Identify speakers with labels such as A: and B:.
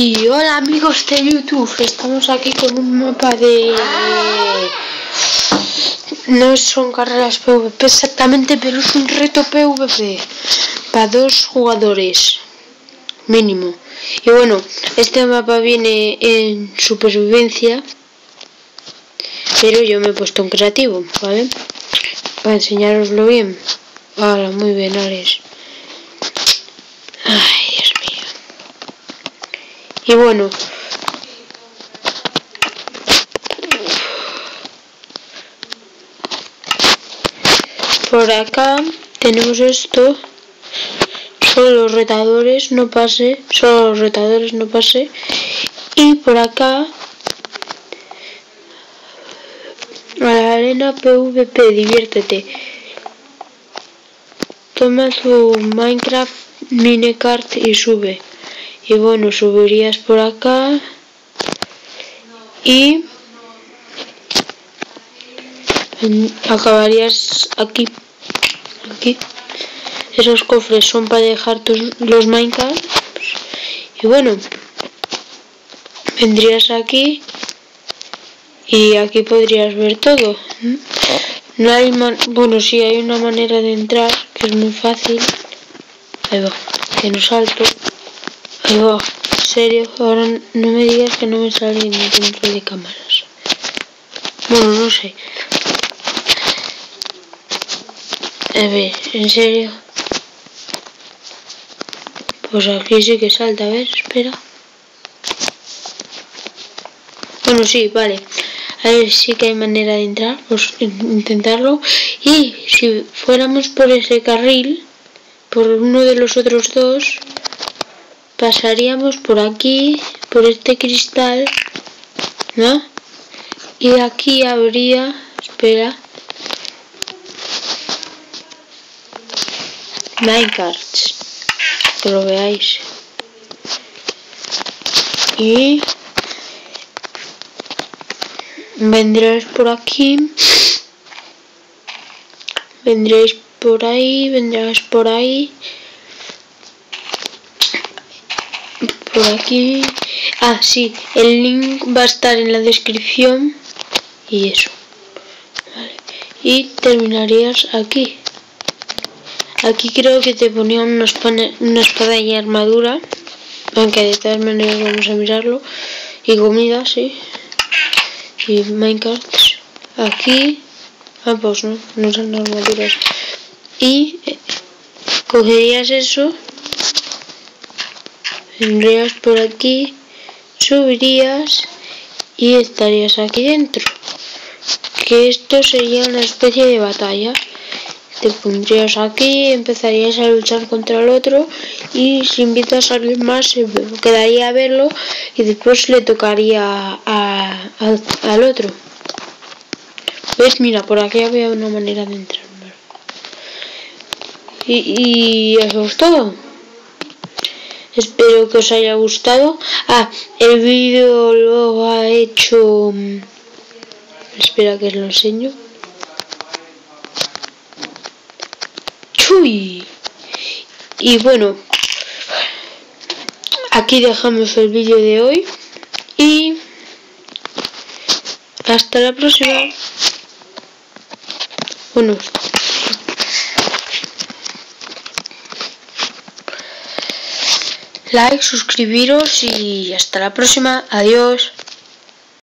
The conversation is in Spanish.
A: Y hola amigos de YouTube, estamos aquí con un mapa de... No son carreras PvP exactamente, pero es un reto PvP para 2 jugadores mínimo. Y bueno, este mapa viene en supervivencia, pero yo me he puesto en creativo, ¿vale? Para enseñaroslo bien. Ahora, muy bien, Alex. Ay, Dios mío. Y bueno, por acá tenemos esto. Solo los retadores no pase. Y por acá a la arena PvP, diviértete. Toma tu Minecraft minecart y sube. Y bueno, subirías por acá y acabarías aquí. Esos cofres son para dejar los Minecraft. Y bueno, vendrías aquí y aquí podrías ver todo. No hay bueno, sí hay una manera de entrar que es muy fácil. Ahí va, que no salto. Ahí va, en serio, ahora no me digas que no me sale ni dentro de cámaras. Bueno, no sé. A ver, en serio. Pues aquí sí que salta, a ver, espera. Bueno, sí, vale. A ver, sí que hay manera de entrar, pues intentarlo. Y si fuéramos por ese carril, por uno de los otros dos, pasaríamos por aquí, por este cristal, ¿no? Y aquí habría, espera, Minecarts, que lo veáis. Y vendréis por aquí, vendréis por ahí, vendrás por ahí, por aquí. Ah, sí, el link va a estar en la descripción y eso, vale. Y terminarías aquí. Aquí creo que te ponían una espada y armadura, aunque de todas maneras vamos a mirarlo. Y comida, sí. Y Minecraft. Aquí. Ah, pues no son armaduras. Y cogerías eso. Vendrías por aquí. Subirías. Y estarías aquí dentro. Que esto sería una especie de batalla. Te pondrías aquí, empezarías a luchar contra el otro y si invitas a alguien más se quedaría a verlo y después le tocaría al otro. ¿Ves? Mira, por aquí había una manera de entrar. Y eso es todo. Espero que os haya gustado. Ah, el vídeo lo ha hecho... Espera que os lo enseño. Y bueno, aquí dejamos el vídeo de hoy y hasta la próxima. Bueno, like, suscribiros y hasta la próxima. Adiós.